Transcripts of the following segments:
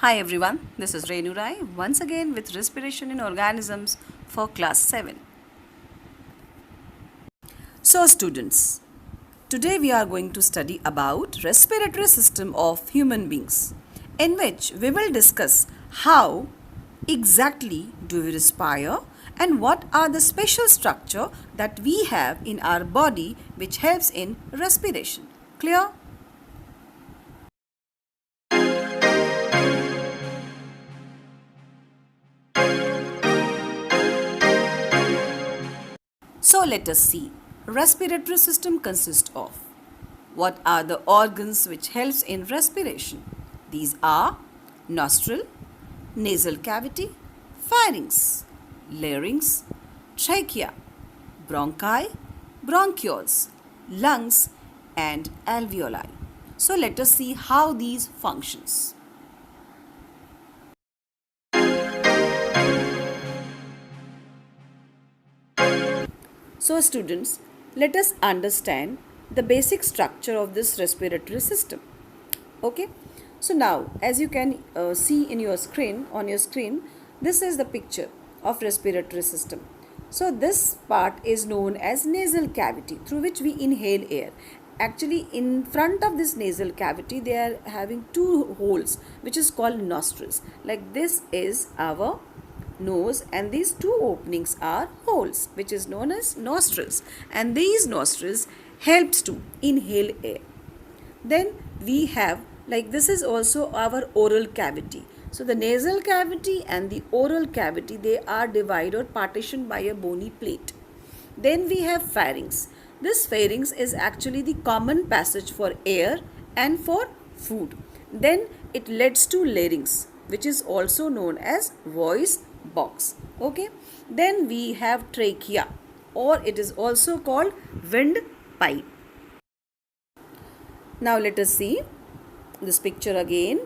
Hi everyone, this is Renu Rai once again with Respiration in Organisms for class 7. So students, today we are going to study about respiratory system of human beings, in which we will discuss how exactly do we respire and what are the special structure that we have in our body which helps in respiration. Clear? So let us see. Respiratory system consists of what are the organs which helps in respiration? These are nostril, nasal cavity, pharynx, larynx, trachea, bronchi, bronchioles, lungs and alveoli. So let us see how these functions. So students, let us understand the basic structure of this respiratory system. Okay. So now, as you can see in your screen, on your screen, this is the picture of respiratory system. So this part is known as nasal cavity through which we inhale air. Actually, in front of this nasal cavity, they are having two holes which is called nostrils. Like this is our nose and these two openings are holes which is known as nostrils, and these nostrils helps to inhale air. Then we have, like this is also our oral cavity. So the nasal cavity and the oral cavity, they are divided or partitioned by a bony plate. Then we have pharynx. This pharynx is actually the common passage for air and for food. Then it leads to larynx, which is also known as voice box. Okay. Then we have trachea, or it is also called windpipe. Now let us see this picture again.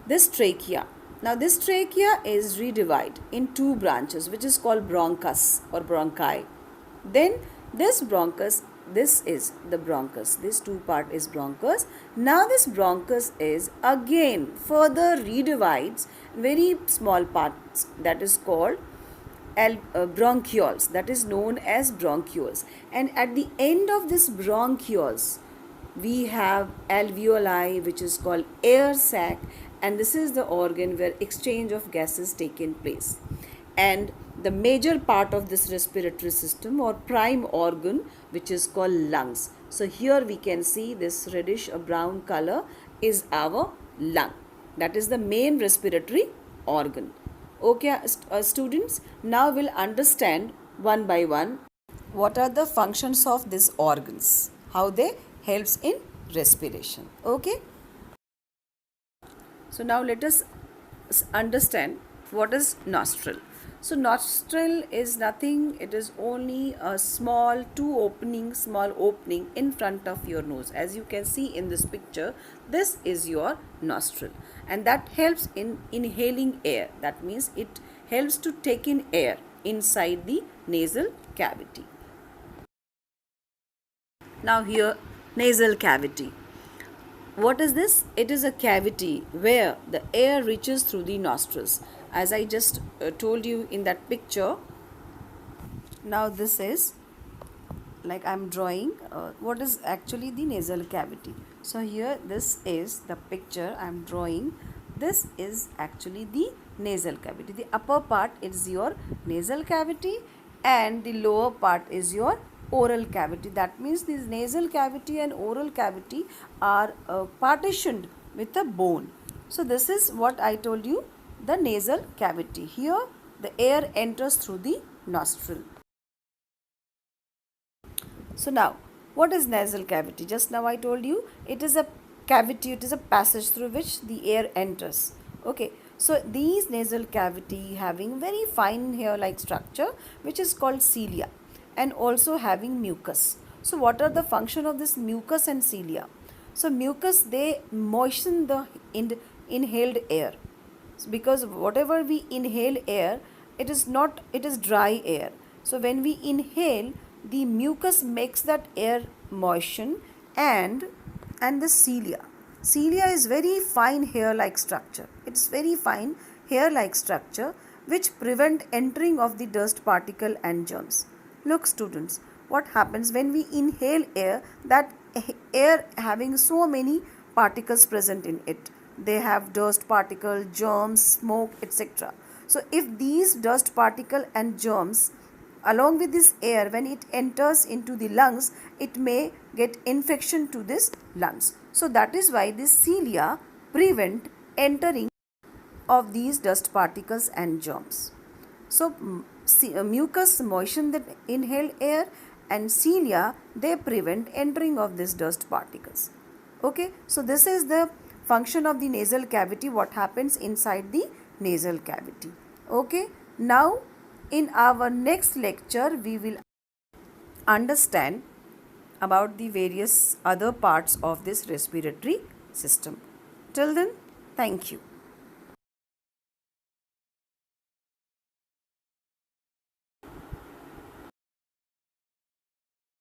This trachea. Now this trachea is redivided in two branches which is called bronchus or bronchi. Then this bronchus, this is the bronchus. This two part is bronchus. Now this bronchus is again further redivides very small parts that is called bronchioles, that is known as bronchioles. And at the end of this bronchioles, we have alveoli which is called air sac, and this is the organ where exchange of gases taken place. And the major part of this respiratory system or prime organ which is called lungs. So here we can see this reddish or brown color is our lung. That is the main respiratory organ. Okay, students, now we'll understand one by one what are the functions of these organs, how they helps in respiration. Okay. So now let us understand what is nostril. So nostril is nothing, it is only a small small opening in front of your nose. As you can see in this picture, this is your nostril, and that helps in inhaling air. That means it helps to take in air inside the nasal cavity. Now here, nasal cavity. What is this? It is a cavity where the air reaches through the nostrils. As I just told you in that picture, now this is like I am drawing what is actually the nasal cavity. So here this is the picture I am drawing. This is actually the nasal cavity. The upper part is your nasal cavity and the lower part is your oral cavity. That means this nasal cavity and oral cavity are partitioned with a bone. So this is what I told you, the nasal cavity. Here the air enters through the nostril. So now, what is nasal cavity? Just now I told you it is a cavity, it is a passage through which the air enters. Okay. So these nasal cavity having very fine hair-like structure which is called cilia, and also having mucus. So what are the function of this mucus and cilia? So mucus, they moisten the inhaled air, because whatever we inhale air, it is dry air. So when we inhale, the mucus makes that air moisten, and the cilia, Cilia is very fine hair-like structure. It's very fine hair-like structure which prevent entering of the dust particle and germs. Look students, what happens when we inhale air, that air having so many particles present in it. They have dust particle, germs, smoke, etc. So if these dust particle and germs along with this air, when it enters into the lungs, it may get infection to this lungs. So that is why this cilia prevent entering of these dust particles and germs. So mucus moisten the inhaled air, and cilia, they prevent entering of these dust particles. Okay, so this is the function of the nasal cavity, what happens inside the nasal cavity. Okay, now in our next lecture we will understand about the various other parts of this respiratory system. Till then, thank you.